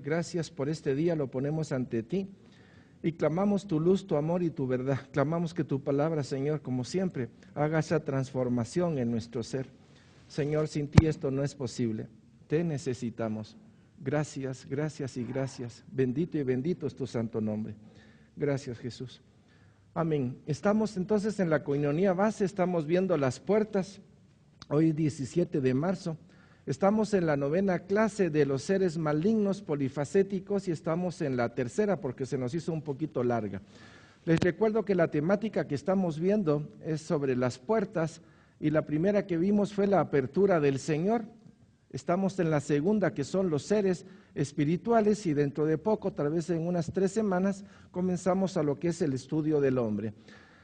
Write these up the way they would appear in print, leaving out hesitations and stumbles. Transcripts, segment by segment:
gracias por este día, lo ponemos ante ti. Y clamamos tu luz, tu amor y tu verdad. Clamamos que tu palabra, Señor, como siempre, haga esa transformación en nuestro ser. Señor, sin ti esto no es posible. Te necesitamos. Gracias, gracias y gracias. Bendito y bendito es tu santo nombre. Gracias, Jesús. Amén. Estamos entonces en la coinonía base, estamos viendo las puertas. Hoy 17 de marzo. Estamos en la 9ª clase de los seres malignos polifacéticos y estamos en la 3ª porque se nos hizo un poquito larga. Les recuerdo que la temática que estamos viendo es sobre las puertas y la primera que vimos fue la apertura del Señor. Estamos en la 2ª, que son los seres espirituales, y dentro de poco, tal vez en unas 3 semanas, comenzamos a lo que es el estudio del hombre.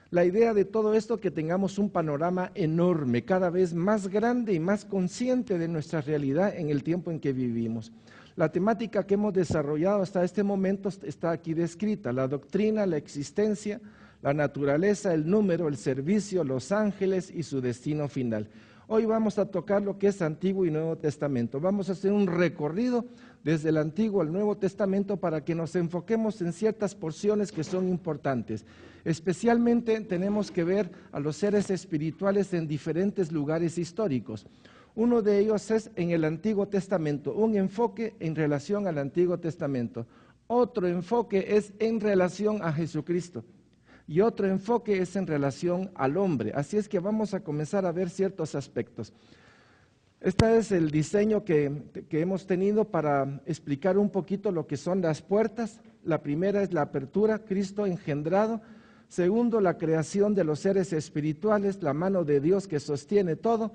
La idea de todo esto es que tengamos un panorama enorme, cada vez más grande y más consciente de nuestra realidad en el tiempo en que vivimos. La temática que hemos desarrollado hasta este momento está aquí descrita: la doctrina, la existencia, la naturaleza, el número, el servicio, los ángeles y su destino final. Hoy vamos a tocar lo que es Antiguo y Nuevo Testamento. Vamos a hacer un recorrido desde el Antiguo al Nuevo Testamento para que nos enfoquemos en ciertas porciones que son importantes. Especialmente tenemos que ver a los seres espirituales en diferentes lugares históricos. Uno de ellos es en el Antiguo Testamento, un enfoque en relación al Antiguo Testamento. Otro enfoque es en relación a Jesucristo. Y otro enfoque es en relación al hombre. Así es que vamos a comenzar a ver ciertos aspectos. Este es el diseño que hemos tenido para explicar un poquito lo que son las puertas. La primera es la apertura, Cristo engendrado. Segundo, la creación de los seres espirituales, la mano de Dios que sostiene todo.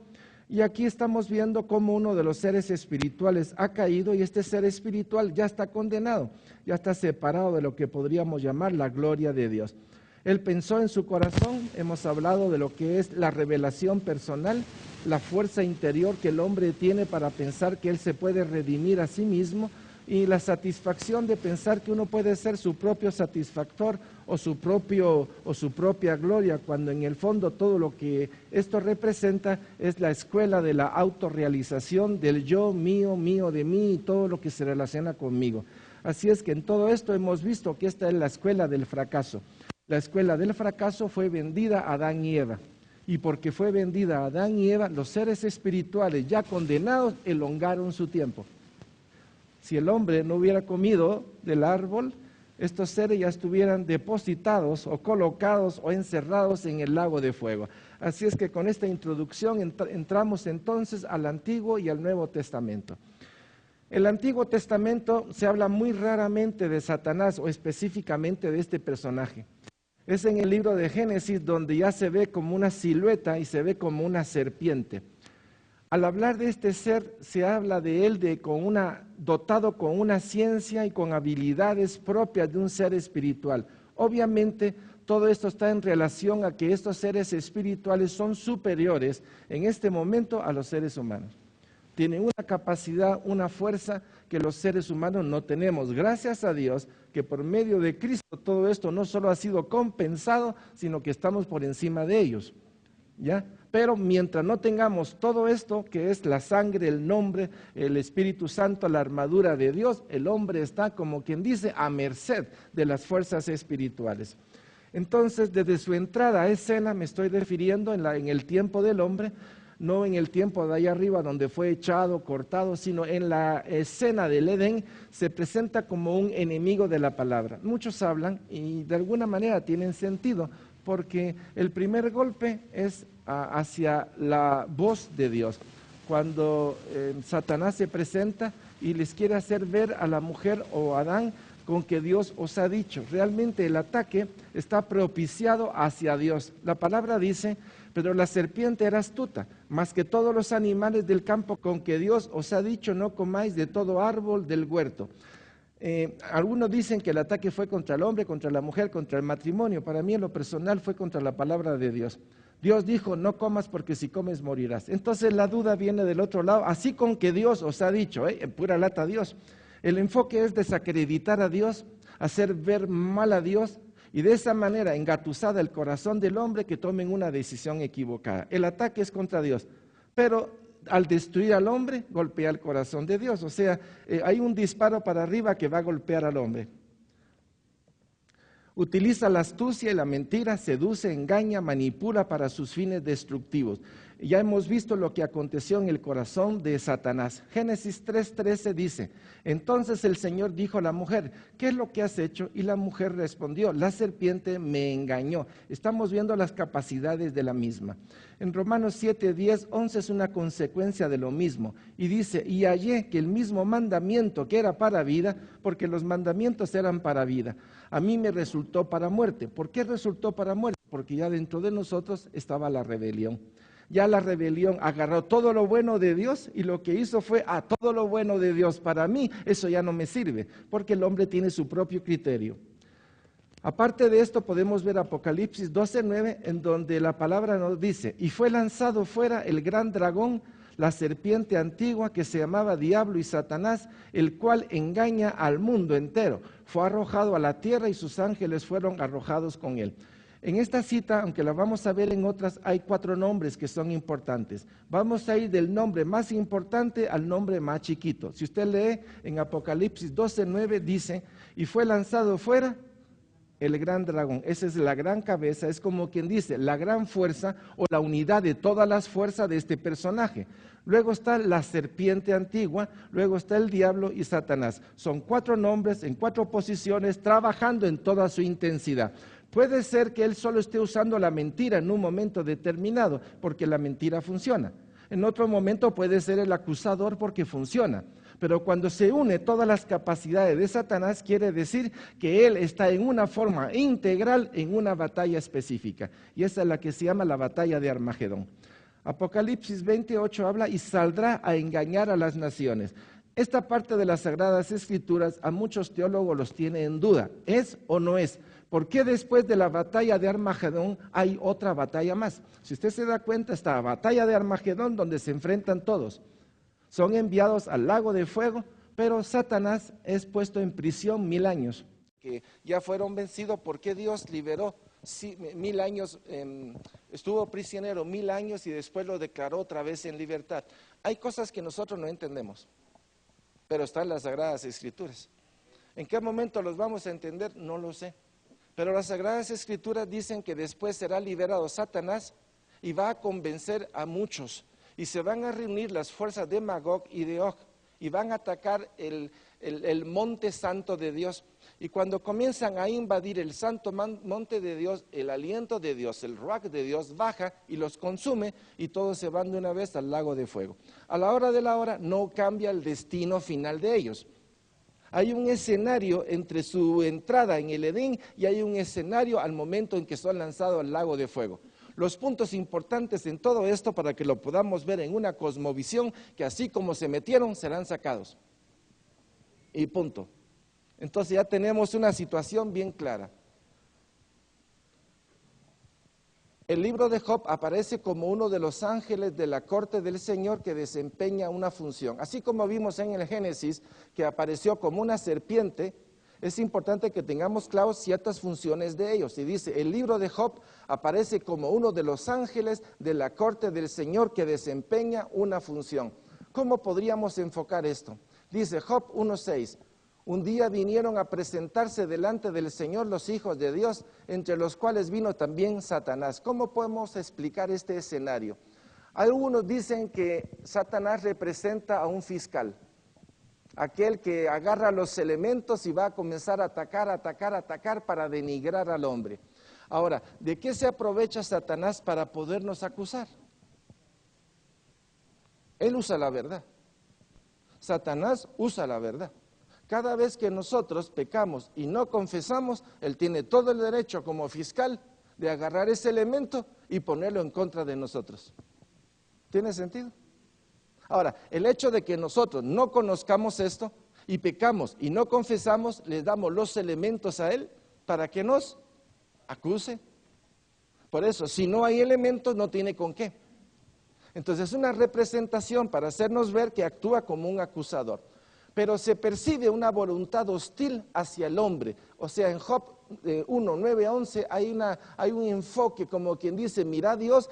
Y aquí estamos viendo cómo uno de los seres espirituales ha caído y este ser espiritual ya está condenado, ya está separado de lo que podríamos llamar la gloria de Dios. Él pensó en su corazón, hemos hablado de lo que es la revelación personal, la fuerza interior que el hombre tiene para pensar que él se puede redimir a sí mismo y la satisfacción de pensar que uno puede ser su propio satisfactor o su propia gloria, cuando en el fondo todo lo que esto representa es la escuela de la autorrealización, del yo, mío, mío de mí y todo lo que se relaciona conmigo. Así es que en todo esto hemos visto que esta es la escuela del fracaso. La escuela del fracaso fue vendida a Adán y Eva. Y porque fue vendida a Adán y Eva, los seres espirituales ya condenados elongaron su tiempo. Si el hombre no hubiera comido del árbol, estos seres ya estuvieran depositados o colocados o encerrados en el lago de fuego. Así es que con esta introducción entramos entonces al Antiguo y al Nuevo Testamento. El Antiguo Testamento se habla muy raramente de Satanás o específicamente de este personaje. Es en el libro de Génesis donde ya se ve como una silueta y se ve como una serpiente. Al hablar de este ser, se habla de él dotado con una ciencia y con habilidades propias de un ser espiritual. Obviamente, todo esto está en relación a que estos seres espirituales son superiores en este momento a los seres humanos. Tienen una capacidad, una fuerza que los seres humanos no tenemos. Gracias a Dios que por medio de Cristo todo esto no solo ha sido compensado, sino que estamos por encima de ellos, ¿ya? Pero mientras no tengamos todo esto, que es la sangre, el nombre, el Espíritu Santo, la armadura de Dios, el hombre está, como quien dice, a merced de las fuerzas espirituales. Entonces, desde su entrada a escena, me estoy refiriendo en el tiempo del hombre, no en el tiempo de allá arriba donde fue echado, cortado, sino en la escena del Edén, se presenta como un enemigo de la palabra. Muchos hablan y de alguna manera tienen sentido, porque el primer golpe es hacia la voz de Dios. Cuando Satanás se presenta y les quiere hacer ver a la mujer o a Adán con que Dios os ha dicho. Realmente el ataque está propiciado hacia Dios. La palabra dice: pero la serpiente era astuta, más que todos los animales del campo con que Dios os ha dicho, no comáis de todo árbol del huerto. Algunos dicen que el ataque fue contra el hombre, contra la mujer, contra el matrimonio. Para mí en lo personal fue contra la palabra de Dios. Dios dijo: no comas porque si comes morirás. Entonces la duda viene del otro lado, así con que Dios os ha dicho, en pura lata a Dios. El enfoque es desacreditar a Dios, hacer ver mal a Dios, y de esa manera engatusada el corazón del hombre que tomen una decisión equivocada. El ataque es contra Dios, pero al destruir al hombre, golpea el corazón de Dios. O sea, hay un disparo para arriba que va a golpear al hombre. Utiliza la astucia y la mentira, seduce, engaña, manipula para sus fines destructivos. Ya hemos visto lo que aconteció en el corazón de Satanás. Génesis 3:13 dice, entonces el Señor dijo a la mujer, ¿qué es lo que has hecho? Y la mujer respondió, la serpiente me engañó. Estamos viendo las capacidades de la misma. En Romanos 7:10, 11 es una consecuencia de lo mismo. Y dice, y hallé que el mismo mandamiento que era para vida, porque los mandamientos eran para vida, a mí me resultó para muerte. ¿Por qué resultó para muerte? Porque ya dentro de nosotros estaba la rebelión. Ya la rebelión agarró todo lo bueno de Dios y lo que hizo fue todo lo bueno de Dios para mí, eso ya no me sirve, porque el hombre tiene su propio criterio. Aparte de esto podemos ver Apocalipsis 12:9, en donde la palabra nos dice, y fue lanzado fuera el gran dragón, la serpiente antigua que se llamaba Diablo y Satanás, el cual engaña al mundo entero. Fue arrojado a la tierra y sus ángeles fueron arrojados con él. En esta cita, aunque la vamos a ver en otras, hay 4 nombres que son importantes. Vamos a ir del nombre más importante al nombre más chiquito. Si usted lee en Apocalipsis 12:9 dice, y fue lanzado fuera el gran dragón. Esa es la gran cabeza, es como quien dice, la gran fuerza o la unidad de todas las fuerzas de este personaje. Luego está la serpiente antigua, luego está el diablo y Satanás. Son 4 nombres en 4 posiciones, trabajando en toda su intensidad. Puede ser que él solo esté usando la mentira en un momento determinado, porque la mentira funciona. En otro momento puede ser el acusador porque funciona. Pero cuando se une todas las capacidades de Satanás, quiere decir que él está en una forma integral en una batalla específica. Y esa es la que se llama la batalla de Armagedón. Apocalipsis 28 habla y saldrá a engañar a las naciones. Esta parte de las Sagradas Escrituras a muchos teólogos los tiene en duda. ¿Es o no es? ¿Por qué después de la batalla de Armagedón hay otra batalla más? Si usted se da cuenta, está la batalla de Armagedón donde se enfrentan todos. Son enviados al lago de fuego, pero Satanás es puesto en prisión 1000 años. Que ya fueron vencidos porque Dios liberó 1000 años, estuvo prisionero 1000 años y después lo declaró otra vez en libertad. Hay cosas que nosotros no entendemos, pero están en las Sagradas Escrituras. ¿En qué momento los vamos a entender? No lo sé. Pero las Sagradas Escrituras dicen que después será liberado Satanás y va a convencer a muchos. Y se van a reunir las fuerzas de Magog y de Og y van a atacar el monte santo de Dios. Y cuando comienzan a invadir el santo monte de Dios, el aliento de Dios, el ruach de Dios baja y los consume y todos se van de una vez al lago de fuego. A la hora de la hora no cambia el destino final de ellos. Hay un escenario entre su entrada en el Edén y hay un escenario al momento en que son lanzados al lago de fuego. Los puntos importantes en todo esto para que lo podamos ver en una cosmovisión que así como se metieron serán sacados. Y punto. Entonces ya tenemos una situación bien clara. El libro de Job aparece como uno de los ángeles de la corte del Señor que desempeña una función. Así como vimos en el Génesis que apareció como una serpiente, es importante que tengamos claros ciertas funciones de ellos. Y dice, el libro de Job aparece como uno de los ángeles de la corte del Señor que desempeña una función. ¿Cómo podríamos enfocar esto? Dice Job 1:6. Un día vinieron a presentarse delante del Señor los hijos de Dios, entre los cuales vino también Satanás. ¿Cómo podemos explicar este escenario? Algunos dicen que Satanás representa a un fiscal, aquel que agarra los elementos y va a comenzar a atacar para denigrar al hombre. Ahora, ¿de qué se aprovecha Satanás para podernos acusar? Él usa la verdad. Satanás usa la verdad. Cada vez que nosotros pecamos y no confesamos, él tiene todo el derecho como fiscal de agarrar ese elemento y ponerlo en contra de nosotros. ¿Tiene sentido? Ahora, el hecho de que nosotros no conozcamos esto y pecamos y no confesamos, le damos los elementos a él para que nos acuse. Por eso, si no hay elementos, no tiene con qué. Entonces, es una representación para hacernos ver que actúa como un acusador. Pero se percibe una voluntad hostil hacia el hombre. O sea, en Job 1, 9 a 11 hay un enfoque, como quien dice, mira a Dios,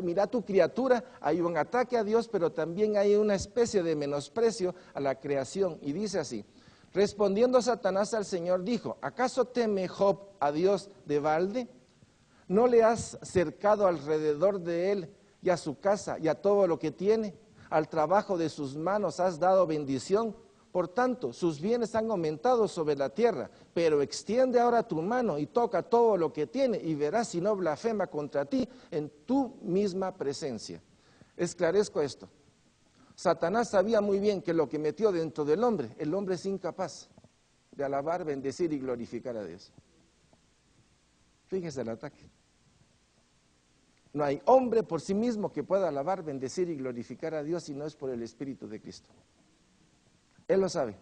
mira a tu criatura, hay un ataque a Dios, pero también hay una especie de menosprecio a la creación. Y dice así: respondiendo Satanás al Señor dijo, ¿acaso teme Job a Dios de balde? ¿No le has cercado alrededor de él y a su casa y a todo lo que tiene? Al trabajo de sus manos has dado bendición. Por tanto, sus bienes han aumentado sobre la tierra, pero extiende ahora tu mano y toca todo lo que tiene y verás si no blasfema contra ti en tu misma presencia. Esclarezco esto. Satanás sabía muy bien que lo que metió dentro del hombre, el hombre es incapaz de alabar, bendecir y glorificar a Dios. Fíjese el ataque. No hay hombre por sí mismo que pueda alabar, bendecir y glorificar a Dios si no es por el Espíritu de Cristo. Él lo sabe.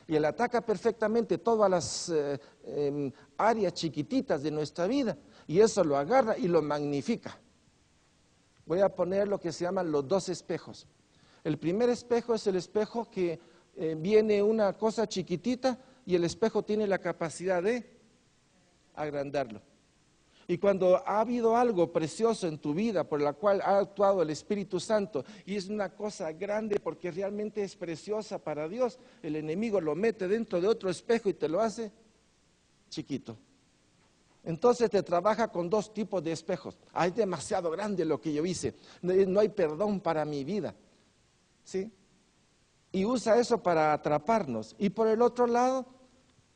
Y Él ataca perfectamente todas las áreas chiquititas de nuestra vida. Y eso lo agarra y lo magnifica. Voy a poner lo que se llaman los 2 espejos. El primer espejo es el espejo que viene una cosa chiquitita y el espejo tiene la capacidad de agrandarlo. Y cuando ha habido algo precioso en tu vida por la cual ha actuado el Espíritu Santo y es una cosa grande porque realmente es preciosa para Dios, el enemigo lo mete dentro de otro espejo y te lo hace chiquito. Entonces te trabaja con 2 tipos de espejos. Es demasiado grande lo que yo hice, no hay perdón para mi vida, ¿sí? Y usa eso para atraparnos. Y por el otro lado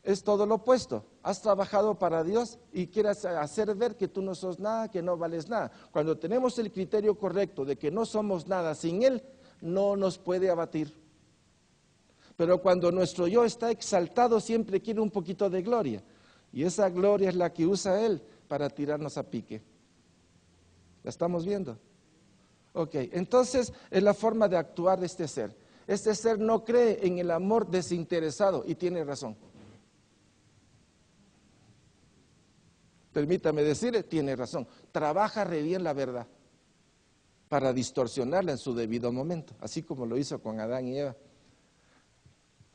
es todo lo opuesto. Has trabajado para Dios y quieres hacer ver que tú no sos nada, que no vales nada. Cuando tenemos el criterio correcto de que no somos nada sin Él, no nos puede abatir. Pero cuando nuestro yo está exaltado, siempre quiere un poquito de gloria. Y esa gloria es la que usa Él para tirarnos a pique. ¿La estamos viendo? Ok, entonces es la forma de actuar de este ser. Este ser no cree en el amor desinteresado y tiene razón. Permítame decirle, tiene razón. Trabaja re bien la verdad para distorsionarla en su debido momento, así como lo hizo con Adán y Eva.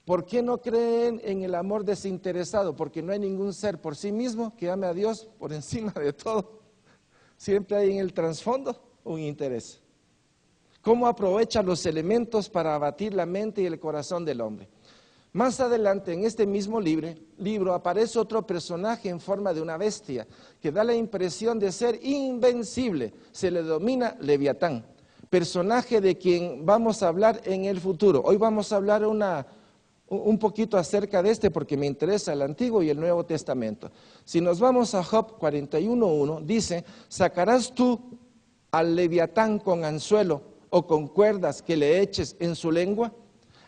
¿Por qué no creen en el amor desinteresado? Porque no hay ningún ser por sí mismo que ame a Dios por encima de todo. Siempre hay en el trasfondo un interés. ¿Cómo aprovecha los elementos para abatir la mente y el corazón del hombre? Más adelante en este mismo libro aparece otro personaje en forma de una bestia que da la impresión de ser invencible. Se le denomina Leviatán, personaje de quien vamos a hablar en el futuro. Hoy vamos a hablar un poquito acerca de este porque me interesa el Antiguo y el Nuevo Testamento. Si nos vamos a Job 41:1, dice, ¿sacarás tú al Leviatán con anzuelo o con cuerdas que le eches en su lengua?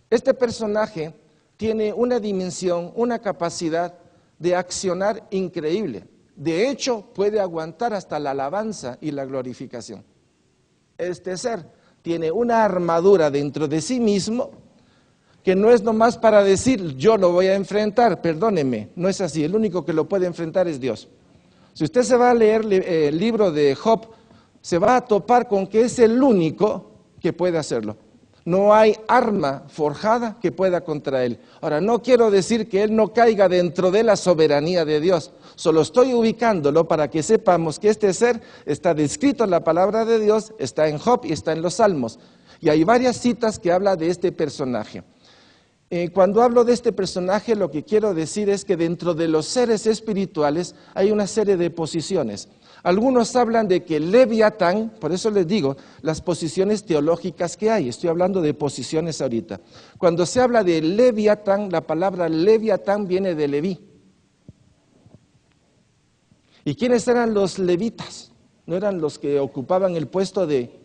Este personaje tiene una dimensión, una capacidad de accionar increíble. De hecho, puede aguantar hasta la alabanza y la glorificación. Este ser tiene una armadura dentro de sí mismo que no es nomás para decir, yo lo voy a enfrentar, perdóneme, no es así, el único que lo puede enfrentar es Dios. Si usted se va a leer el libro de Job, se va a topar con que es el único que puede hacerlo. No hay arma forjada que pueda contra él. Ahora, no quiero decir que él no caiga dentro de la soberanía de Dios. Solo estoy ubicándolo para que sepamos que este ser está descrito en la palabra de Dios, está en Job y está en los Salmos. Y hay varias citas que hablan de este personaje. Cuando hablo de este personaje, lo que quiero decir es que dentro de los seres espirituales hay una serie de posiciones. Algunos hablan de que Leviatán, por eso les digo, las posiciones teológicas que hay, estoy hablando de posiciones ahorita. Cuando se habla de Leviatán, la palabra Leviatán viene de Leví. ¿Y quiénes eran los levitas? No eran los que ocupaban el puesto de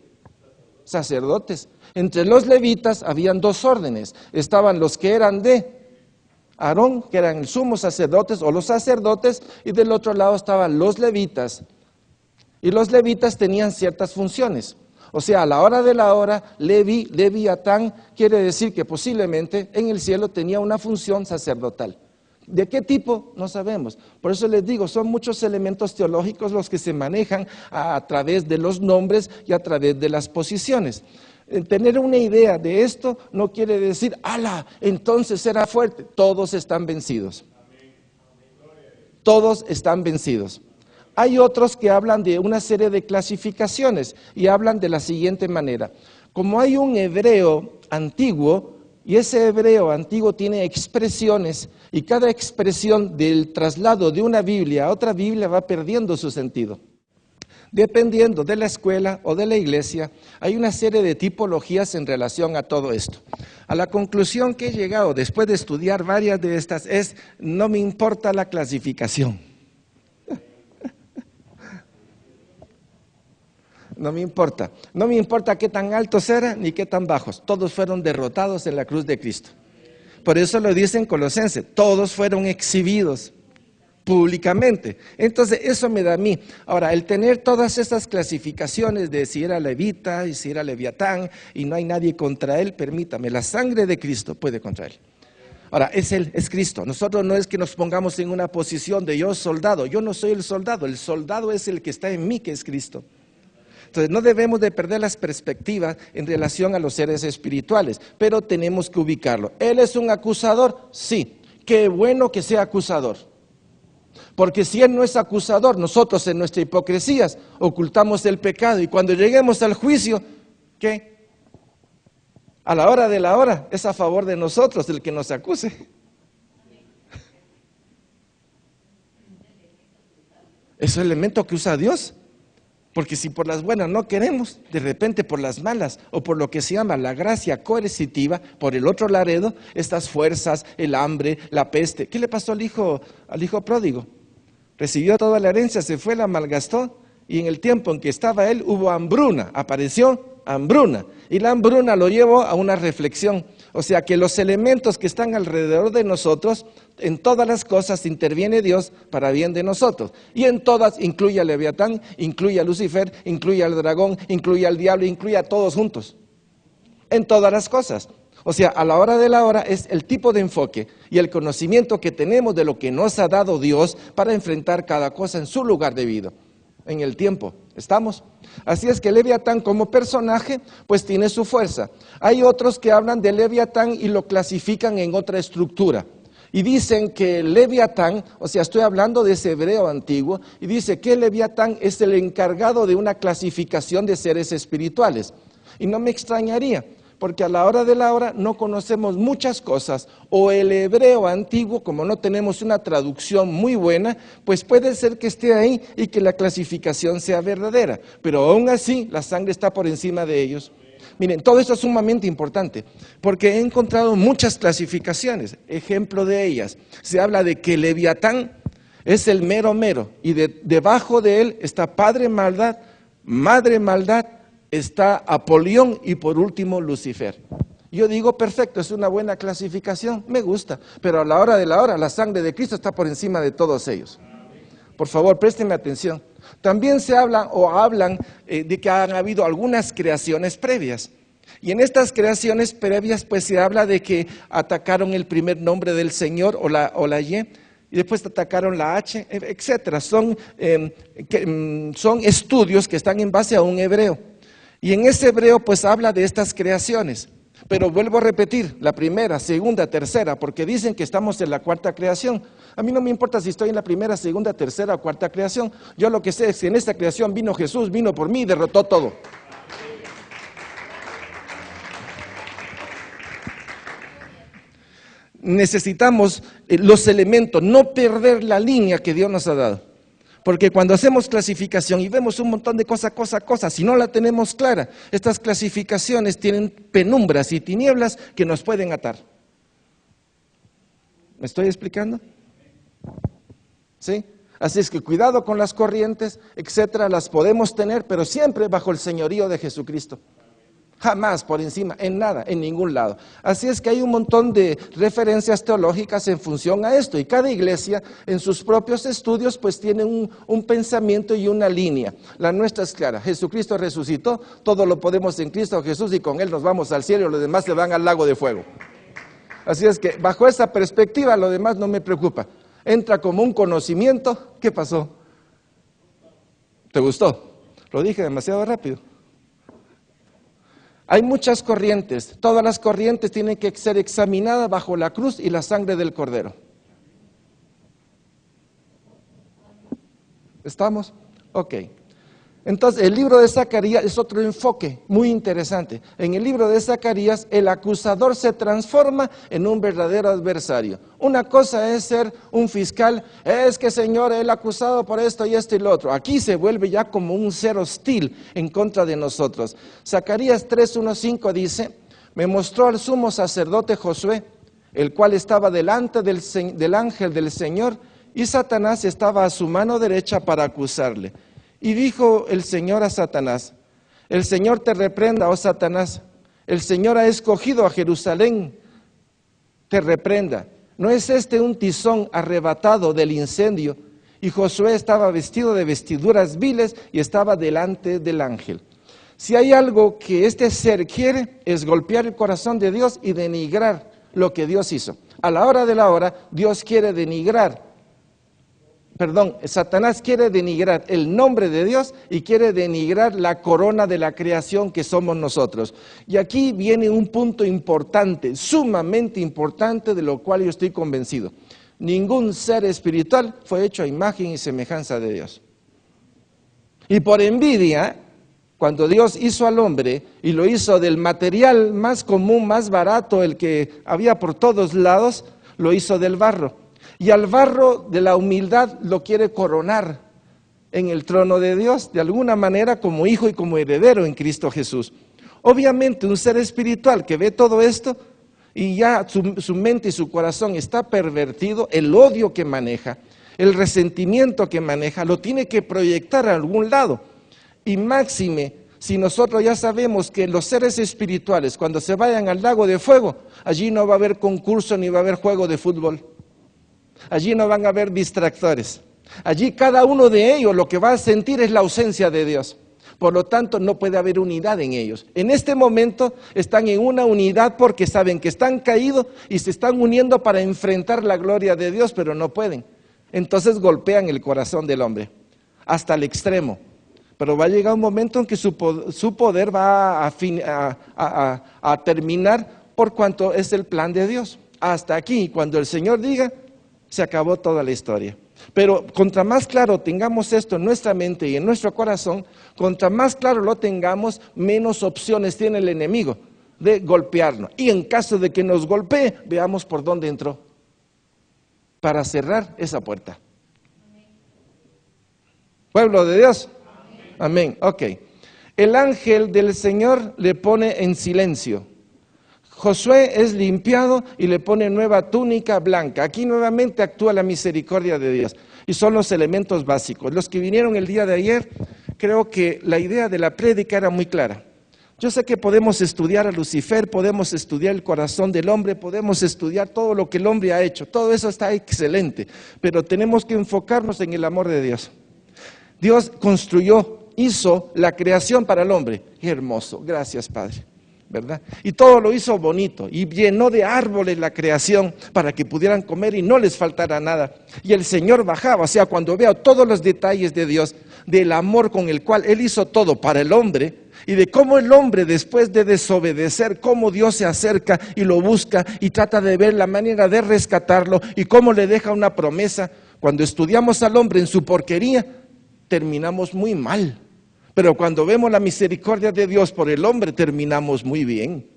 sacerdotes. Entre los levitas habían 2 órdenes. Estaban los que eran de Aarón, que eran el sumo sacerdotes o los sacerdotes, y del otro lado estaban los levitas. Y los levitas tenían ciertas funciones. O sea, a la hora de la hora, Leviatán quiere decir que posiblemente en el cielo tenía una función sacerdotal. ¿De qué tipo? No sabemos. Por eso les digo, son muchos elementos teológicos los que se manejan a través de los nombres y a través de las posiciones. Tener una idea de esto no quiere decir, ¡ala! Entonces será fuerte. Todos están vencidos. todos están vencidos. Hay otros que hablan de una serie de clasificaciones y hablan de la siguiente manera. Como hay un hebreo antiguo, y ese hebreo antiguo tiene expresiones, y cada expresión del traslado de una Biblia a otra Biblia va perdiendo su sentido. Dependiendo de la escuela o de la iglesia, hay una serie de tipologías en relación a todo esto. A la conclusión que he llegado después de estudiar varias de estas es, no me importa la clasificación. No me importa qué tan altos eran ni qué tan bajos, todos fueron derrotados en la cruz de Cristo. Por eso lo dice en Colosenses, todos fueron exhibidos públicamente. Entonces eso me da a mí. Ahora, el tener todas estas clasificaciones de si era levita y si era leviatán y no hay nadie contra él, permítame, la sangre de Cristo puede contra él. Ahora, es Cristo. Nosotros no es que nos pongamos en una posición de yo soldado, yo no soy el soldado es el que está en mí, que es Cristo. Entonces no debemos de perder las perspectivas en relación a los seres espirituales, pero tenemos que ubicarlo. ¿Él es un acusador? Sí. Qué bueno que sea acusador. Porque si Él no es acusador, nosotros en nuestra hipocresía ocultamos el pecado y cuando lleguemos al juicio, ¿qué? A la hora de la hora es a favor de nosotros el que nos acuse. Es el elemento que usa Dios. Porque si por las buenas no queremos, de repente por las malas o por lo que se llama la gracia coercitiva, por el otro laredo, estas fuerzas, el hambre, la peste. ¿Qué le pasó al hijo pródigo? Recibió toda la herencia, se fue, la malgastó y en el tiempo en que estaba él hubo hambruna, apareció hambruna y la hambruna lo llevó a una reflexión. O sea que los elementos que están alrededor de nosotros, en todas las cosas interviene Dios para bien de nosotros. Y en todas incluye a Leviatán, incluye a Lucifer, incluye al dragón, incluye al diablo, incluye a todos juntos. En todas las cosas. O sea, a la hora de la hora es el tipo de enfoque y el conocimiento que tenemos de lo que nos ha dado Dios para enfrentar cada cosa en su lugar debido. En el tiempo, ¿estamos? Así es que Leviatán como personaje, pues tiene su fuerza. Hay otros que hablan de Leviatán y lo clasifican en otra estructura. Y dicen que Leviatán, o sea, estoy hablando de ese hebreo antiguo, y dice que Leviatán es el encargado de una clasificación de seres espirituales. Y no me extrañaría, porque a la hora de la hora no conocemos muchas cosas, o el hebreo antiguo, como no tenemos una traducción muy buena, pues puede ser que esté ahí y que la clasificación sea verdadera, pero aún así la sangre está por encima de ellos. Miren, todo esto es sumamente importante, porque he encontrado muchas clasificaciones. Ejemplo de ellas, se habla de que Leviatán es el mero mero, y debajo de él está Padre Maldad, Madre Maldad, está Apolión y por último Lucifer. Yo digo, perfecto, es una buena clasificación, me gusta, pero a la hora de la hora la sangre de Cristo está por encima de todos ellos. Por favor, préstenme atención. También se hablan de que han habido algunas creaciones previas. Y en estas creaciones previas pues se habla de que atacaron el primer nombre del Señor o la Y, y después atacaron la H, etcétera. Son estudios que están en base a un hebreo. Y en ese hebreo pues habla de estas creaciones. Pero vuelvo a repetir, la primera, segunda, tercera, porque dicen que estamos en la cuarta creación. A mí no me importa si estoy en la primera, segunda, tercera o cuarta creación. Yo lo que sé es que en esta creación vino Jesús, vino por mí y derrotó todo. Necesitamos los elementos, no perder la línea que Dios nos ha dado. Porque cuando hacemos clasificación y vemos un montón de cosas, si no la tenemos clara, estas clasificaciones tienen penumbras y tinieblas que nos pueden atar. ¿Me estoy explicando? ¿Sí? Así es que cuidado con las corrientes, etcétera, las podemos tener, pero siempre bajo el señorío de Jesucristo. Jamás por encima, en nada, en ningún lado. Así es que hay un montón de referencias teológicas en función a esto, y cada iglesia en sus propios estudios pues tiene un pensamiento y una línea. La nuestra es clara: Jesucristo resucitó, todo lo podemos en Cristo Jesús y con Él nos vamos al cielo y los demás se van al lago de fuego. Así es que bajo esa perspectiva lo demás no me preocupa. Entra como un conocimiento. ¿Qué pasó? ¿Te gustó? Lo dije demasiado rápido. Hay muchas corrientes, todas las corrientes tienen que ser examinadas bajo la cruz y la sangre del Cordero. ¿Estamos? Ok. Entonces, el libro de Zacarías es otro enfoque muy interesante. En el libro de Zacarías, el acusador se transforma en un verdadero adversario. Una cosa es ser un fiscal, es que Señor, el acusado por esto y esto y lo otro. Aquí se vuelve ya como un ser hostil en contra de nosotros. Zacarías 3:1-5 dice, me mostró al sumo sacerdote Josué, el cual estaba delante del ángel del Señor, y Satanás estaba a su mano derecha para acusarle. Y dijo el Señor a Satanás, el Señor te reprenda, oh Satanás, el Señor ha escogido a Jerusalén, te reprenda. ¿No es este un tizón arrebatado del incendio? Y Josué estaba vestido de vestiduras viles y estaba delante del ángel. Si hay algo que este ser quiere, es golpear el corazón de Dios y denigrar lo que Dios hizo. A la hora de la hora, Satanás quiere denigrar el nombre de Dios y quiere denigrar la corona de la creación que somos nosotros. Y aquí viene un punto importante, sumamente importante, de lo cual yo estoy convencido. Ningún ser espiritual fue hecho a imagen y semejanza de Dios. Y por envidia, cuando Dios hizo al hombre y lo hizo del material más común, más barato, el que había por todos lados, lo hizo del barro. Y al barro de la humildad lo quiere coronar en el trono de Dios, de alguna manera como hijo y como heredero en Cristo Jesús. Obviamente un ser espiritual que ve todo esto y ya su mente y su corazón está pervertido, el odio que maneja, el resentimiento que maneja, lo tiene que proyectar a algún lado. Y máxime, si nosotros ya sabemos que los seres espirituales, cuando se vayan al lago de fuego, allí no va a haber concurso ni va a haber juego de fútbol. Allí no van a haber distractores. Allí cada uno de ellos lo que va a sentir es la ausencia de Dios. Por lo tanto, no puede haber unidad en ellos. En este momento están en una unidad porque saben que están caídos y se están uniendo para enfrentar la gloria de Dios, pero no pueden. Entonces golpean el corazón del hombre hasta el extremo. Pero va a llegar un momento en que su poder va a terminar por cuanto es el plan de Dios. Hasta aquí, cuando el Señor diga, se acabó toda la historia. Pero contra más claro tengamos esto en nuestra mente y en nuestro corazón, contra más claro lo tengamos, menos opciones tiene el enemigo de golpearnos. Y en caso de que nos golpee, veamos por dónde entró para cerrar esa puerta. Pueblo de Dios. Amén. Ok. El ángel del Señor le pone en silencio. Josué es limpiado y le pone nueva túnica blanca. Aquí nuevamente actúa la misericordia de Dios. Y son los elementos básicos. Los que vinieron el día de ayer, creo que la idea de la prédica era muy clara. Yo sé que podemos estudiar a Lucifer, podemos estudiar el corazón del hombre, podemos estudiar todo lo que el hombre ha hecho. Todo eso está excelente, pero tenemos que enfocarnos en el amor de Dios. Dios hizo la creación para el hombre. Qué hermoso. Gracias, Padre. ¿Verdad? Y todo lo hizo bonito y llenó de árboles la creación para que pudieran comer y no les faltara nada. Y el Señor bajaba, o sea, cuando veo todos los detalles de Dios, del amor con el cual Él hizo todo para el hombre y de cómo el hombre después de desobedecer, cómo Dios se acerca y lo busca y trata de ver la manera de rescatarlo y cómo le deja una promesa. Cuando estudiamos al hombre en su porquería, terminamos muy mal. Pero cuando vemos la misericordia de Dios por el hombre, terminamos muy bien.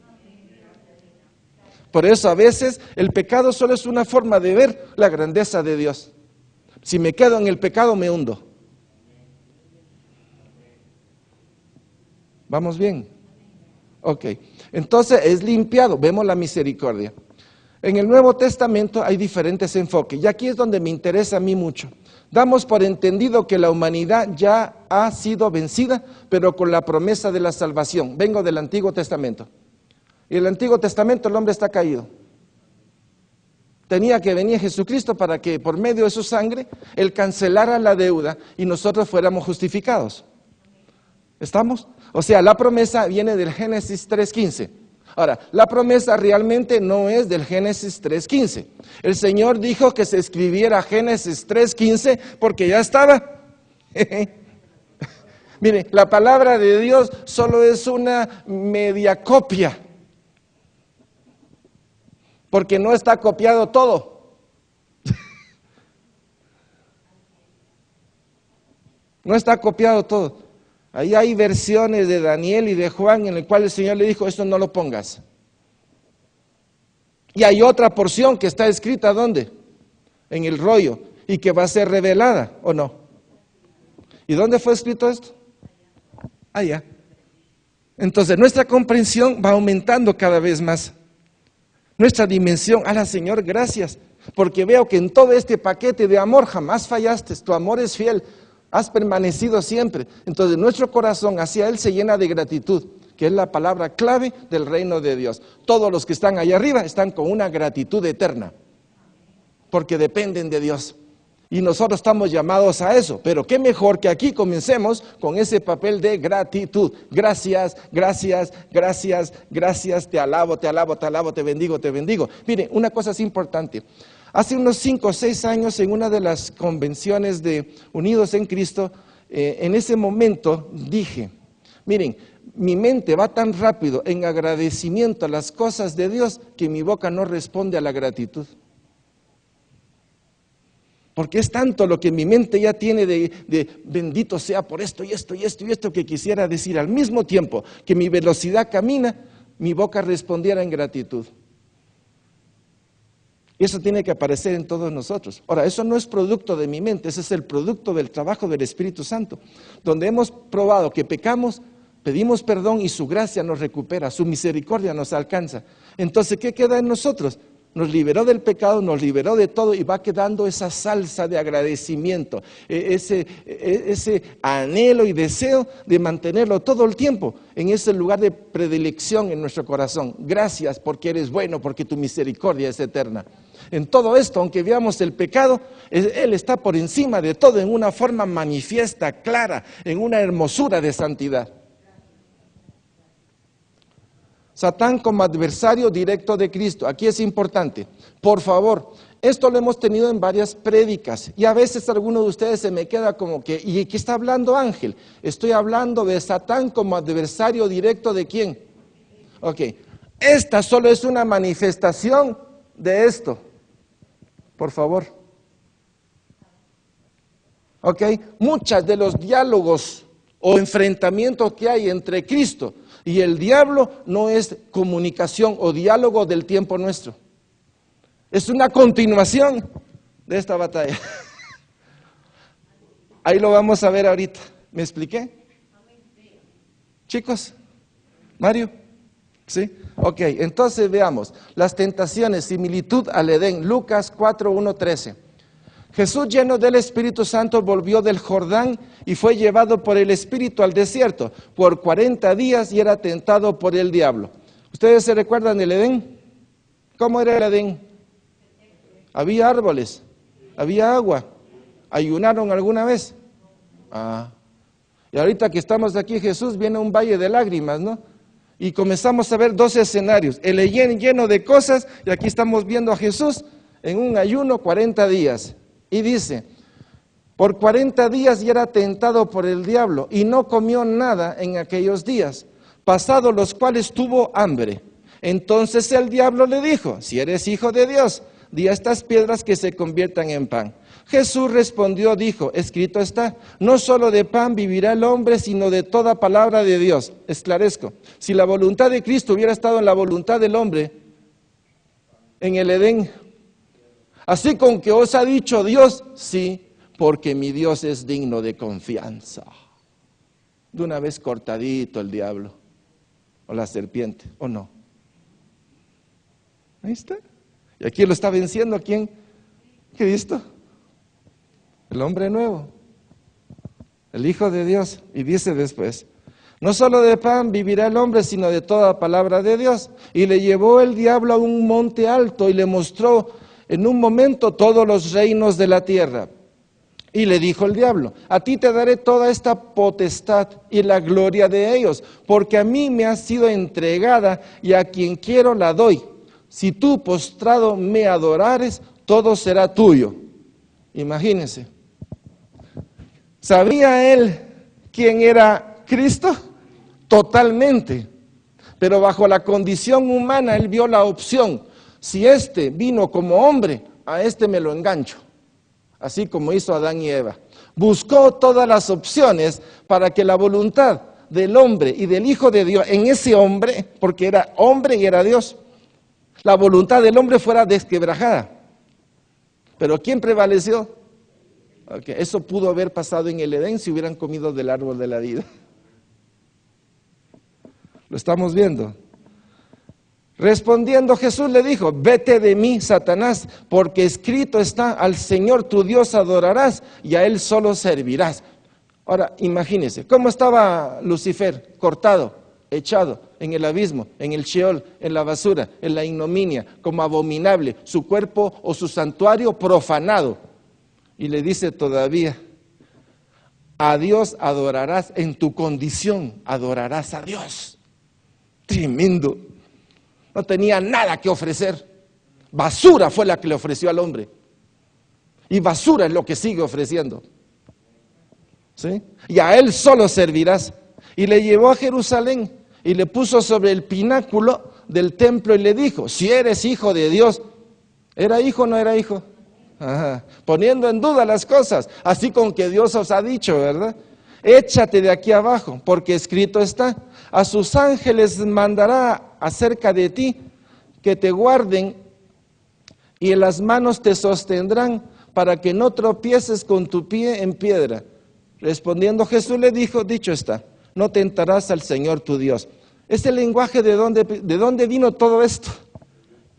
Por eso a veces el pecado solo es una forma de ver la grandeza de Dios. Si me quedo en el pecado, me hundo. ¿Vamos bien? Ok. Entonces es limpiado, vemos la misericordia. En el Nuevo Testamento hay diferentes enfoques, y aquí es donde me interesa a mí mucho. Damos por entendido que la humanidad ya ha sido vencida, pero con la promesa de la salvación. Vengo del Antiguo Testamento. Y en el Antiguo Testamento el hombre está caído. Tenía que venir Jesucristo para que por medio de su sangre Él cancelara la deuda y nosotros fuéramos justificados. ¿Estamos? O sea, la promesa viene del Génesis 3:15. Ahora, la promesa realmente no es del Génesis 3:15. El Señor dijo que se escribiera Génesis 3:15 porque ya estaba. Mire, la palabra de Dios solo es una media copia, porque no está copiado todo. No está copiado todo. Ahí hay versiones de Daniel y de Juan en el cual el Señor le dijo, esto no lo pongas. Y hay otra porción que está escrita, ¿dónde? En el rollo, y que va a ser revelada, ¿o no? ¿Y dónde fue escrito esto? Allá. Entonces nuestra comprensión va aumentando cada vez más. Nuestra dimensión, Señor, gracias, porque veo que en todo este paquete de amor jamás fallaste, tu amor es fiel, has permanecido siempre. Entonces nuestro corazón hacia Él se llena de gratitud, que es la palabra clave del reino de Dios. Todos los que están allá arriba están con una gratitud eterna, porque dependen de Dios. Y nosotros estamos llamados a eso, pero qué mejor que aquí comencemos con ese papel de gratitud. Gracias, gracias, gracias, gracias, te alabo, te alabo, te alabo, te bendigo, te bendigo. Miren, una cosa es importante. Hace unos 5 o 6 años en una de las convenciones de Unidos en Cristo, en ese momento dije, miren, mi mente va tan rápido en agradecimiento a las cosas de Dios que mi boca no responde a la gratitud. Porque es tanto lo que mi mente ya tiene de bendito sea por esto y esto y esto y esto que quisiera decir al mismo tiempo que mi velocidad camina, mi boca respondiera en gratitud. Y eso tiene que aparecer en todos nosotros. Ahora, eso no es producto de mi mente, ese es el producto del trabajo del Espíritu Santo, donde hemos probado que pecamos, pedimos perdón y su gracia nos recupera, su misericordia nos alcanza. Entonces, ¿qué queda en nosotros? Nos liberó del pecado, nos liberó de todo y va quedando esa salsa de agradecimiento, ese anhelo y deseo de mantenerlo todo el tiempo en ese lugar de predilección en nuestro corazón. Gracias porque eres bueno, porque tu misericordia es eterna. En todo esto, aunque veamos el pecado, Él está por encima de todo en una forma manifiesta, clara, en una hermosura de santidad. Satán como adversario directo de Cristo. Aquí es importante, por favor, esto lo hemos tenido en varias prédicas y a veces alguno de ustedes se me queda como que, ¿y qué está hablando Ángel? Estoy hablando de Satán como adversario directo de ¿quién? Ok, esta solo es una manifestación de esto, por favor. Ok, muchas de los diálogos o enfrentamientos que hay entre Cristo y el diablo no es comunicación o diálogo del tiempo nuestro. Es una continuación de esta batalla. Ahí lo vamos a ver ahorita. ¿Me expliqué? Chicos, Mario, ¿sí? Ok, entonces veamos. Las tentaciones, similitud al Edén, Lucas 4, 1, 13. Jesús, lleno del Espíritu Santo, volvió del Jordán y fue llevado por el Espíritu al desierto por 40 días y era tentado por el diablo. ¿Ustedes se recuerdan del Edén? ¿Cómo era el Edén? Había árboles, había agua. ¿Ayunaron alguna vez? Y ahorita que estamos aquí, Jesús viene a un valle de lágrimas, ¿no? Y comenzamos a ver 2 escenarios. El Edén lleno de cosas y aquí estamos viendo a Jesús en un ayuno 40 días. Y dice, por 40 días y era tentado por el diablo y no comió nada en aquellos días, pasados los cuales tuvo hambre. Entonces el diablo le dijo, si eres hijo de Dios, di a estas piedras que se conviertan en pan. Jesús respondió, dijo, escrito está, no solo de pan vivirá el hombre, sino de toda palabra de Dios. Esclarezco, si la voluntad de Cristo hubiera estado en la voluntad del hombre, en el Edén, así con que os ha dicho Dios, sí, porque mi Dios es digno de confianza. De una vez cortadito el diablo, o la serpiente, ¿o no? Ahí está. Y aquí lo está venciendo, ¿quién? Cristo. El hombre nuevo, el Hijo de Dios. Y dice después, no solo de pan vivirá el hombre, sino de toda palabra de Dios. Y le llevó el diablo a un monte alto y le mostró en un momento todos los reinos de la tierra. Y le dijo el diablo, a ti te daré toda esta potestad y la gloria de ellos, porque a mí me ha sido entregada y a quien quiero la doy. Si tú postrado me adorares, todo será tuyo. Imagínense. ¿Sabía él quién era Cristo? Totalmente. Pero bajo la condición humana, él vio la opción. Si este vino como hombre, a este me lo engancho. Así como hizo Adán y Eva. Buscó todas las opciones para que la voluntad del hombre y del Hijo de Dios en ese hombre, porque era hombre y era Dios, la voluntad del hombre fuera desquebrajada. Pero ¿quién prevaleció? Okay, eso pudo haber pasado en el Edén si hubieran comido del árbol de la vida. Lo estamos viendo. Respondiendo Jesús le dijo: vete de mí, Satanás, porque escrito está: al Señor tu Dios adorarás y a Él solo servirás. Ahora, imagínense, ¿cómo estaba Lucifer? Cortado, echado en el abismo, en el Sheol, en la basura, en la ignominia, como abominable, su cuerpo o su santuario profanado. Y le dice todavía: a Dios adorarás, en tu condición adorarás a Dios. Tremendo. No tenía nada que ofrecer. Basura fue la que le ofreció al hombre. Y basura es lo que sigue ofreciendo. ¿Sí? Y a Él solo servirás. Y le llevó a Jerusalén y le puso sobre el pináculo del templo y le dijo: si eres hijo de Dios. ¿Era hijo o no era hijo? Ajá. Poniendo en duda las cosas, así con que Dios os ha dicho, ¿verdad? Échate de aquí abajo, porque escrito está: a sus ángeles mandará acerca de ti, que te guarden, y en las manos te sostendrán, para que no tropieces con tu pie en piedra. Respondiendo Jesús le dijo: dicho está, no tentarás al Señor tu Dios. Este lenguaje, ¿de dónde vino todo esto?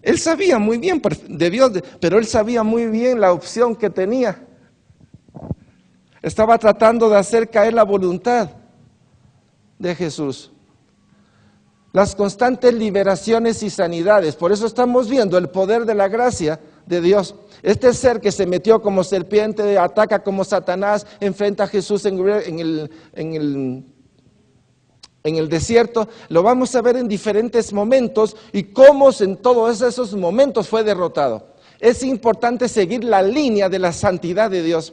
Él sabía muy bien de Dios, pero él sabía muy bien la opción que tenía. Estaba tratando de hacer caer la voluntad de Jesús. Las constantes liberaciones y sanidades, por eso estamos viendo el poder de la gracia de Dios. Este ser que se metió como serpiente, ataca como Satanás, enfrenta a Jesús en el desierto, lo vamos a ver en diferentes momentos y cómo en todos esos momentos fue derrotado. Es importante seguir la línea de la santidad de Dios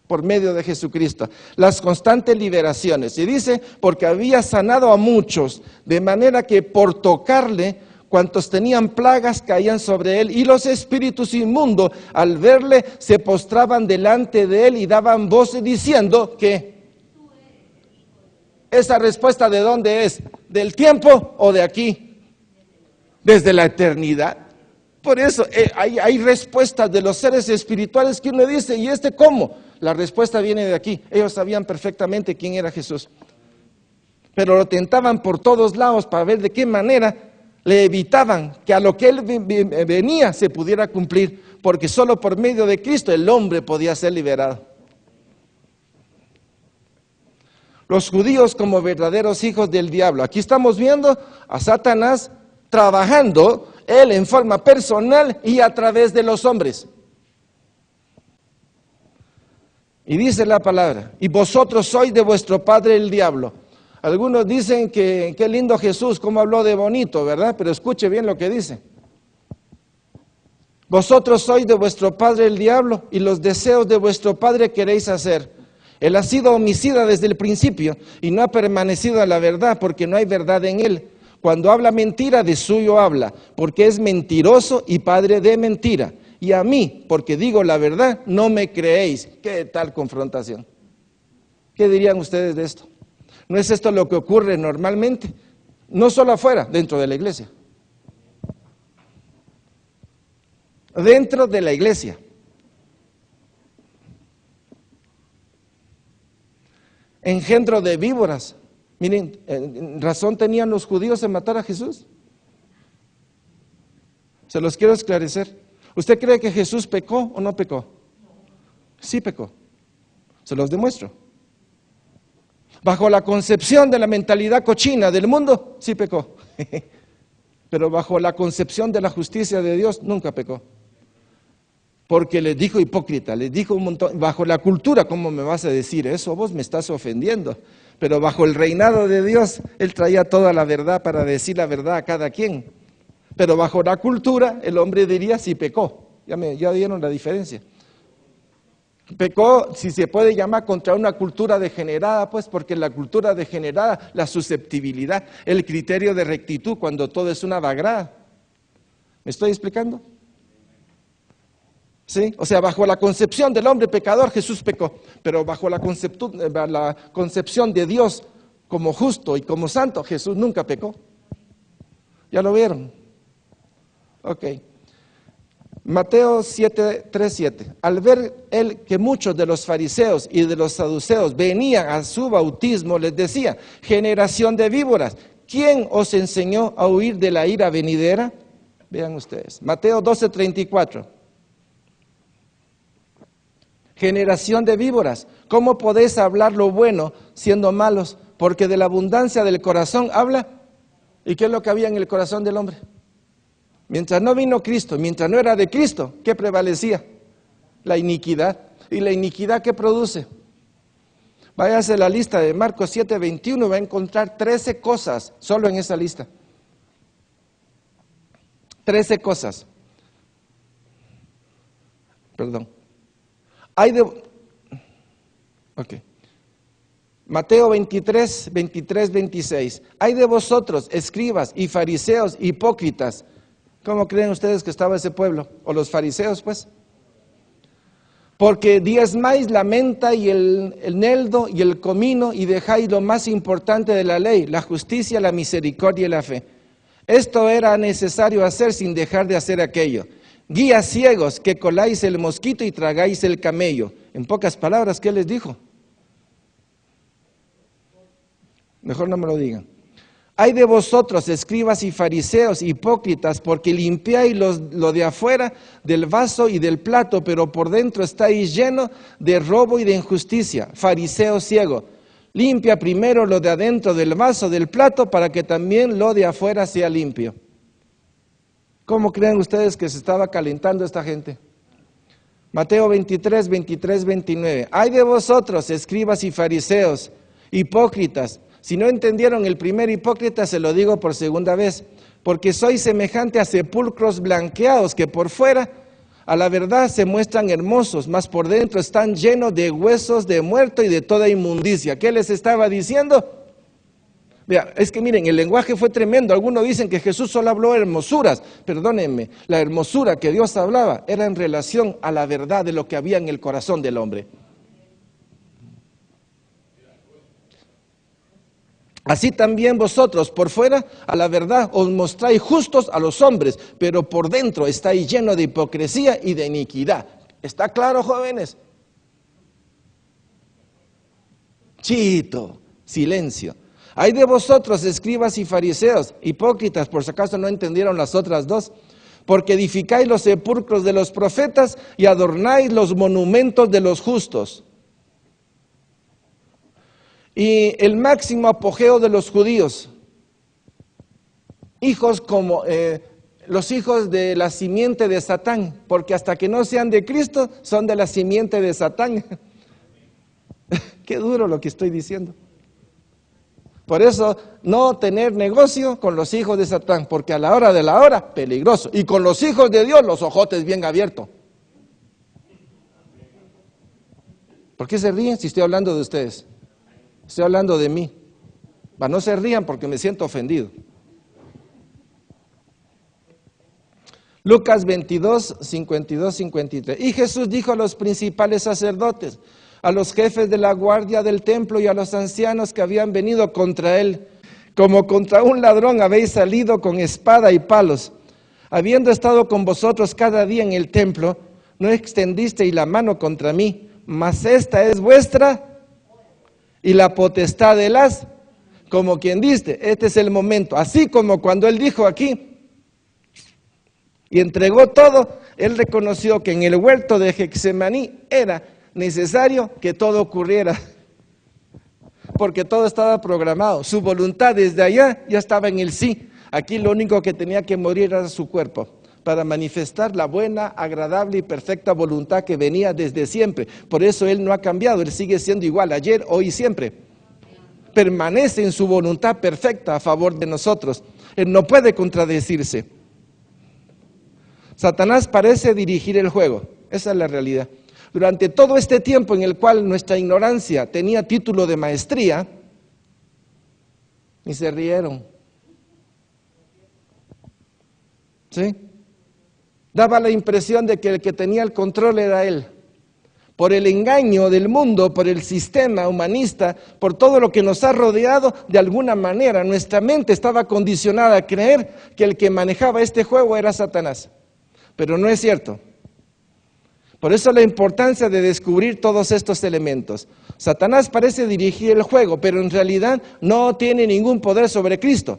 por medio de Jesucristo. Las constantes liberaciones. Y dice: porque había sanado a muchos, de manera que por tocarle, cuantos tenían plagas caían sobre él, y los espíritus inmundos al verle se postraban delante de él y daban voces diciendo que... ¿Esa respuesta de dónde es? ¿Del tiempo o de aquí? Desde la eternidad. Por eso hay respuestas de los seres espirituales que uno dice: ¿y este cómo? La respuesta viene de aquí. Ellos sabían perfectamente quién era Jesús, pero lo tentaban por todos lados para ver de qué manera le evitaban que a lo que él venía se pudiera cumplir, porque solo por medio de Cristo el hombre podía ser liberado. Los judíos como verdaderos hijos del diablo. Aquí estamos viendo a Satanás trabajando, él en forma personal y a través de los hombres. Y dice la palabra: y vosotros sois de vuestro padre el diablo. Algunos dicen que qué lindo Jesús, cómo habló de bonito, ¿verdad? Pero escuche bien lo que dice. Vosotros sois de vuestro padre el diablo, y los deseos de vuestro padre queréis hacer. Él ha sido homicida desde el principio y no ha permanecido en la verdad, porque no hay verdad en él. Cuando habla mentira, de suyo habla, porque es mentiroso y padre de mentira. Y a mí, porque digo la verdad, no me creéis. ¿Qué tal confrontación? ¿Qué dirían ustedes de esto? ¿No es esto lo que ocurre normalmente? No solo afuera, dentro de la iglesia. Dentro de la iglesia. Engendro de víboras. Miren, razón tenían los judíos en matar a Jesús. Se los quiero esclarecer. ¿Usted cree que Jesús pecó o no pecó? Sí pecó. Se los demuestro. Bajo la concepción de la mentalidad cochina del mundo, sí pecó. Pero bajo la concepción de la justicia de Dios, nunca pecó. Porque les dijo hipócrita, les dijo un montón. Bajo la cultura, ¿cómo me vas a decir eso? Vos me estás ofendiendo. Pero bajo el reinado de Dios, Él traía toda la verdad para decir la verdad a cada quien. Pero bajo la cultura, el hombre diría: sí pecó. Ya vieron la diferencia. Pecó, si se puede llamar, contra una cultura degenerada, pues, porque la cultura degenerada, la susceptibilidad, el criterio de rectitud, cuando todo es una vagrada. ¿Me estoy explicando? ¿Sí? O sea, bajo la concepción del hombre pecador, Jesús pecó, pero bajo la concepción de Dios como justo y como santo, Jesús nunca pecó. ¿Ya lo vieron? Ok. Mateo 3:7. Al ver él que muchos de los fariseos y de los saduceos venían a su bautismo, les decía: generación de víboras, ¿quién os enseñó a huir de la ira venidera? Vean ustedes. Mateo 12:34. Generación de víboras, ¿cómo podéis hablar lo bueno siendo malos? Porque de la abundancia del corazón habla. ¿Y qué es lo que había en el corazón del hombre? Mientras no vino Cristo, mientras no era de Cristo, ¿qué prevalecía? La iniquidad. ¿Y la iniquidad qué produce? Váyase a la lista de Marcos 7:21, va a encontrar 13 cosas, solo en esa lista. 13 cosas. Perdón. Mateo 23:26. Hay de vosotros, escribas y fariseos hipócritas. ¿Cómo creen ustedes que estaba ese pueblo? O los fariseos, pues. Porque diezmáis la menta y el eneldo y el comino y dejáis lo más importante de la ley, la justicia, la misericordia y la fe. Esto era necesario hacer sin dejar de hacer aquello. Guías ciegos que coláis el mosquito y tragáis el camello. En pocas palabras, ¿qué les dijo? Mejor no me lo digan. Hay de vosotros, escribas y fariseos, hipócritas, porque limpiáis lo de afuera del vaso y del plato, pero por dentro estáis llenos de robo y de injusticia. Fariseo ciego, limpia primero lo de adentro del vaso, del plato, para que también lo de afuera sea limpio. ¿Cómo creen ustedes que se estaba calentando esta gente? Mateo 23:29. Hay de vosotros, escribas y fariseos, hipócritas. Si no entendieron el primer hipócrita, se lo digo por segunda vez, porque sois semejante a sepulcros blanqueados que por fuera a la verdad se muestran hermosos, mas por dentro están llenos de huesos de muerto y de toda inmundicia. ¿Qué les estaba diciendo? Vea, es que miren, el lenguaje fue tremendo. Algunos dicen que Jesús solo habló hermosuras. Perdónenme, la hermosura que Dios hablaba era en relación a la verdad de lo que había en el corazón del hombre. Así también vosotros por fuera a la verdad os mostráis justos a los hombres, pero por dentro estáis llenos de hipocresía y de iniquidad. ¿Está claro, jóvenes? Chito, silencio. Hay de vosotros, escribas y fariseos, hipócritas, por si acaso no entendieron las otras dos, porque edificáis los sepulcros de los profetas y adornáis los monumentos de los justos. Y el máximo apogeo de los judíos, hijos como los hijos de la simiente de Satán, porque hasta que no sean de Cristo, son de la simiente de Satán. Qué duro lo que estoy diciendo. Por eso, no tener negocio con los hijos de Satán, porque a la hora de la hora, peligroso. Y con los hijos de Dios, los ojotes bien abiertos. ¿Por qué se ríen si estoy hablando de ustedes? Estoy hablando de mí. No se rían porque me siento ofendido. Lucas 22, 52, 53. Y Jesús dijo a los principales sacerdotes, a los jefes de la guardia del templo y a los ancianos que habían venido contra él, como contra un ladrón habéis salido con espada y palos. Habiendo estado con vosotros cada día en el templo, no extendisteis la mano contra mí, mas esta es vuestra y la potestad de las, como quien dice, este es el momento. Así como cuando él dijo aquí y entregó todo, él reconoció que en el huerto de Getsemaní era necesario que todo ocurriera, porque todo estaba programado. Su voluntad desde allá ya estaba en el sí. Aquí lo único que tenía que morir era su cuerpo, para manifestar la buena, agradable y perfecta voluntad que venía desde siempre. Por eso Él no ha cambiado, Él sigue siendo igual, ayer, hoy y siempre. Permanece en su voluntad perfecta a favor de nosotros. Él no puede contradecirse. Satanás parece dirigir el juego, esa es la realidad. Durante todo este tiempo en el cual nuestra ignorancia tenía título de maestría, y se rieron. ¿Sí? Daba la impresión de que el que tenía el control era él. Por el engaño del mundo, por el sistema humanista, por todo lo que nos ha rodeado, de alguna manera nuestra mente estaba condicionada a creer que el que manejaba este juego era Satanás. Pero no es cierto. Por eso la importancia de descubrir todos estos elementos. Satanás parece dirigir el juego, pero en realidad no tiene ningún poder sobre Cristo.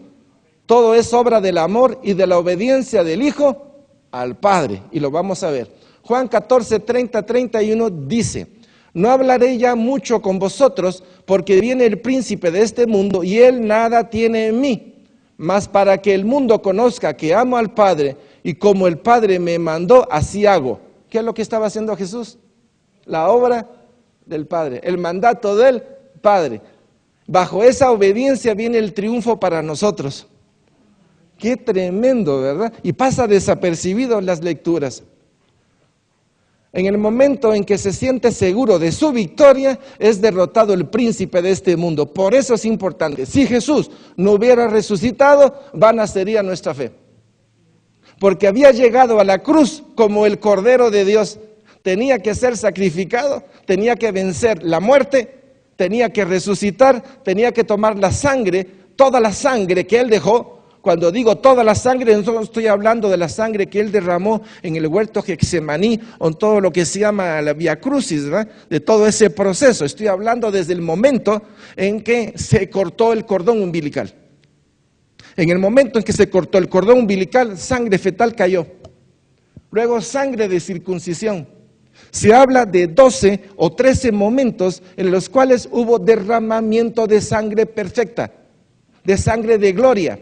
Todo es obra del amor y de la obediencia del Hijo al Padre, y lo vamos a ver. Juan 14, 30, 31 dice: no hablaré ya mucho con vosotros, porque viene el príncipe de este mundo, y él nada tiene en mí. Mas para que el mundo conozca que amo al Padre, y como el Padre me mandó, así hago. ¿Qué es lo que estaba haciendo Jesús? La obra del Padre, el mandato del Padre. Bajo esa obediencia viene el triunfo para nosotros. Qué tremendo, ¿verdad? Y pasa desapercibido en las lecturas. En el momento en que se siente seguro de su victoria, es derrotado el príncipe de este mundo. Por eso es importante. Si Jesús no hubiera resucitado, vana sería nuestra fe. Porque había llegado a la cruz como el Cordero de Dios. Tenía que ser sacrificado, tenía que vencer la muerte, tenía que resucitar, tenía que tomar la sangre, toda la sangre que Él dejó. Cuando digo toda la sangre, no estoy hablando de la sangre que Él derramó en el huerto Getsemaní, o en todo lo que se llama la Vía Crucis, ¿verdad? De todo ese proceso. Estoy hablando desde el momento en que se cortó el cordón umbilical. En el momento en que se cortó el cordón umbilical, sangre fetal cayó. Luego sangre de circuncisión. Se habla de 12 o 13 momentos en los cuales hubo derramamiento de sangre perfecta, de sangre de gloria.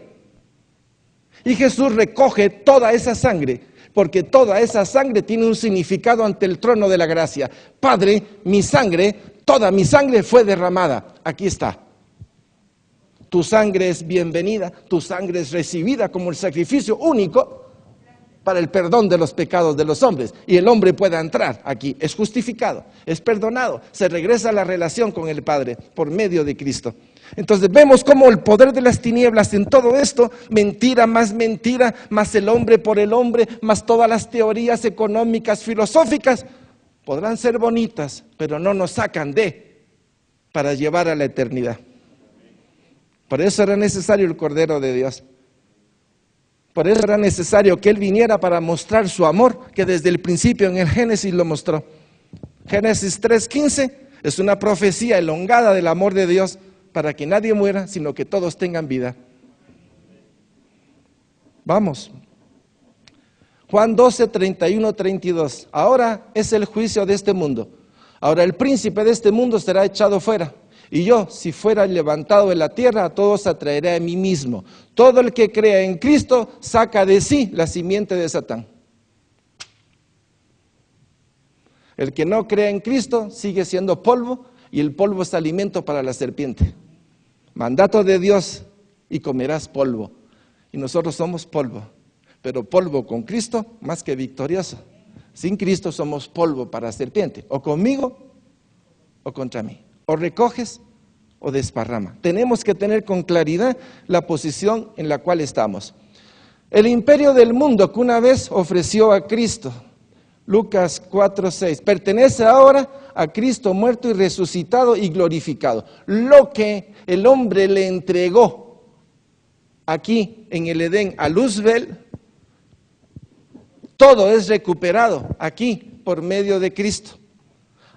Y Jesús recoge toda esa sangre, porque toda esa sangre tiene un significado ante el trono de la gracia. Padre, mi sangre, toda mi sangre fue derramada. Aquí está. Tu sangre es bienvenida, tu sangre es recibida como el sacrificio único para el perdón de los pecados de los hombres. Y el hombre puede entrar aquí, es justificado, es perdonado, se regresa a la relación con el Padre por medio de Cristo. Entonces vemos cómo el poder de las tinieblas en todo esto, mentira, más el hombre por el hombre, más todas las teorías económicas, filosóficas, podrán ser bonitas, pero no nos sacan para llevar a la eternidad. Por eso era necesario el Cordero de Dios. Por eso era necesario que Él viniera para mostrar su amor, que desde el principio en el Génesis lo mostró. Génesis 3:15 es una profecía elongada del amor de Dios para que nadie muera, sino que todos tengan vida. Vamos. Juan 12, 31, 32. Ahora es el juicio de este mundo. Ahora el príncipe de este mundo será echado fuera. Y yo, si fuera levantado de la tierra, a todos atraeré a mí mismo. Todo el que crea en Cristo saca de sí la simiente de Satán. El que no cree en Cristo sigue siendo polvo, y el polvo es alimento para la serpiente. Mandato de Dios, y comerás polvo. Y nosotros somos polvo, pero polvo con Cristo más que victorioso. Sin Cristo somos polvo para serpiente, o conmigo o contra mí. O recoges o desparrama. Tenemos que tener con claridad la posición en la cual estamos. El imperio del mundo que una vez ofreció a Cristo, Lucas 4:6, pertenece ahora a Cristo muerto y resucitado y glorificado. Lo que el hombre le entregó aquí en el Edén a Luzbel, todo es recuperado aquí por medio de Cristo.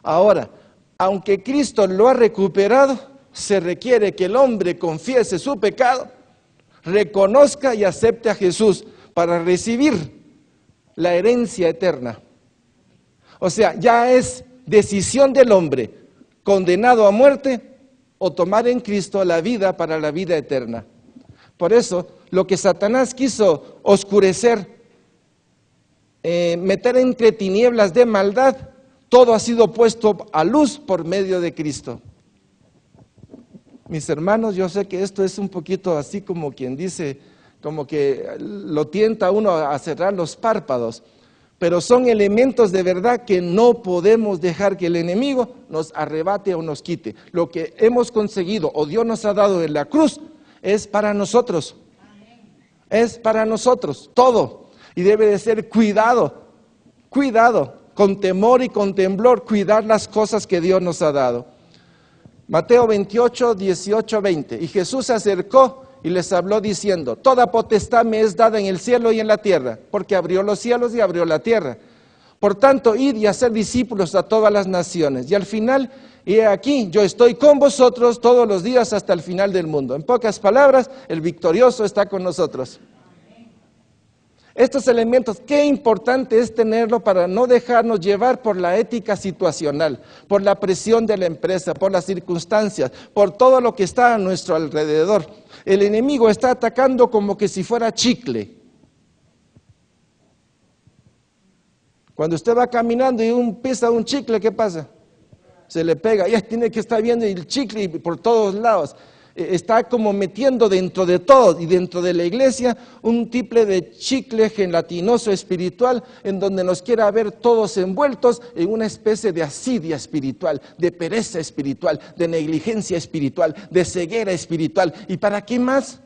Ahora, aunque Cristo lo ha recuperado, se requiere que el hombre confiese su pecado, reconozca y acepte a Jesús para recibir la herencia eterna. O sea, ya es decisión del hombre, condenado a muerte, o tomar en Cristo la vida para la vida eterna. Por eso, lo que Satanás quiso oscurecer, meter entre tinieblas de maldad, todo ha sido puesto a luz por medio de Cristo. Mis hermanos, yo sé que esto es un poquito así como quien dice, como que lo tienta a uno a cerrar los párpados, pero son elementos de verdad que no podemos dejar que el enemigo nos arrebate o nos quite. Lo que hemos conseguido o Dios nos ha dado en la cruz es para nosotros. Es para nosotros, todo. Y debe de ser cuidado, con temor y con temblor, cuidar las cosas que Dios nos ha dado. Mateo 28, 18, 20. Y Jesús se acercó y les habló diciendo: toda potestad me es dada en el cielo y en la tierra, porque abrió los cielos y abrió la tierra. Por tanto, id y haced discípulos a todas las naciones. Y al final, y aquí, yo estoy con vosotros todos los días hasta el final del mundo. En pocas palabras, el victorioso está con nosotros. Estos elementos, qué importante es tenerlo para no dejarnos llevar por la ética situacional, por la presión de la empresa, por las circunstancias, por todo lo que está a nuestro alrededor. El enemigo está atacando como que si fuera chicle. Cuando usted va caminando y pisa un chicle, ¿qué pasa? Se le pega, ya tiene que estar viendo el chicle por todos lados. Está como metiendo dentro de todo y dentro de la iglesia un tipo de chicle gelatinoso espiritual en donde nos quiera ver todos envueltos en una especie de asidia espiritual, de pereza espiritual, de negligencia espiritual, de ceguera espiritual. ¿Y para qué más?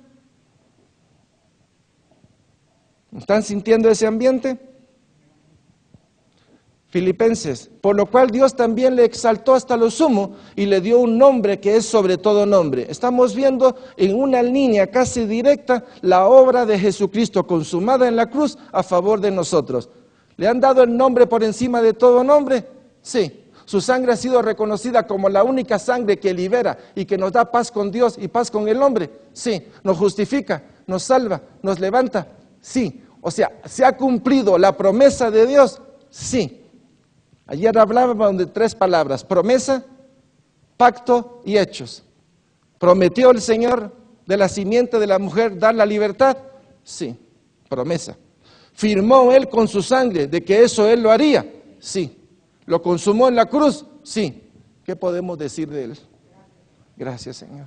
¿Están sintiendo ese ambiente? Filipenses, por lo cual Dios también le exaltó hasta lo sumo y le dio un nombre que es sobre todo nombre. Estamos viendo en una línea casi directa la obra de Jesucristo consumada en la cruz a favor de nosotros. ¿Le han dado el nombre por encima de todo nombre? Sí. Su sangre ha sido reconocida como la única sangre que libera y que nos da paz con Dios y paz con el hombre. Sí. Nos justifica, nos salva, nos levanta. Sí. O sea, ¿se ha cumplido la promesa de Dios? Sí. Ayer hablábamos de 3 palabras: promesa, pacto y hechos. ¿Prometió el Señor de la simiente de la mujer dar la libertad? Sí, promesa. ¿Firmó Él con su sangre de que eso Él lo haría? Sí. ¿Lo consumó en la cruz? Sí. ¿Qué podemos decir de Él? Gracias, Señor.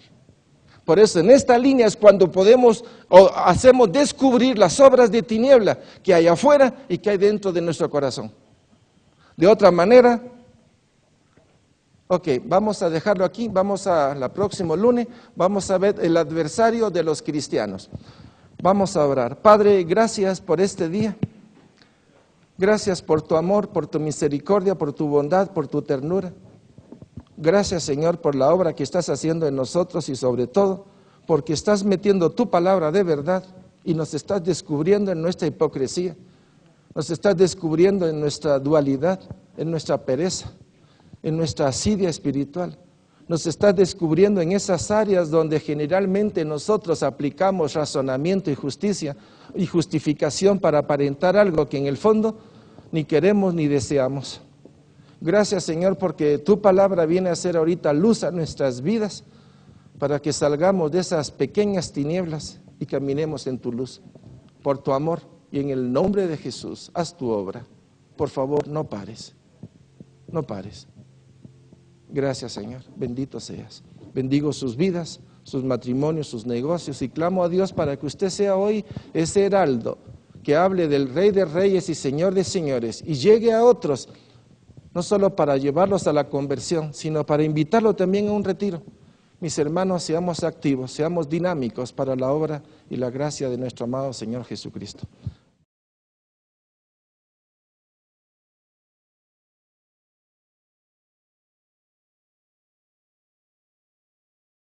Por eso en esta línea es cuando podemos o hacemos descubrir las obras de tiniebla que hay afuera y que hay dentro de nuestro corazón. De otra manera, vamos a dejarlo aquí, vamos a la próximo lunes, vamos a ver el adversario de los cristianos. Vamos a orar. Padre, gracias por este día. Gracias por tu amor, por tu misericordia, por tu bondad, por tu ternura. Gracias, Señor, por la obra que estás haciendo en nosotros y sobre todo porque estás metiendo tu palabra de verdad y nos estás descubriendo en nuestra hipocresía. Nos estás descubriendo en nuestra dualidad, en nuestra pereza, en nuestra asidia espiritual. Nos estás descubriendo en esas áreas donde generalmente nosotros aplicamos razonamiento y justicia y justificación para aparentar algo que en el fondo ni queremos ni deseamos. Gracias, Señor, porque tu palabra viene a ser ahorita luz a nuestras vidas para que salgamos de esas pequeñas tinieblas y caminemos en tu luz. Por tu amor. Y en el nombre de Jesús, haz tu obra. Por favor, no pares. No pares. Gracias, Señor. Bendito seas. Bendigo sus vidas, sus matrimonios, sus negocios y clamo a Dios para que usted sea hoy ese heraldo que hable del Rey de Reyes y Señor de Señores y llegue a otros, no solo para llevarlos a la conversión, sino para invitarlos también a un retiro. Mis hermanos, seamos activos, seamos dinámicos para la obra y la gracia de nuestro amado Señor Jesucristo.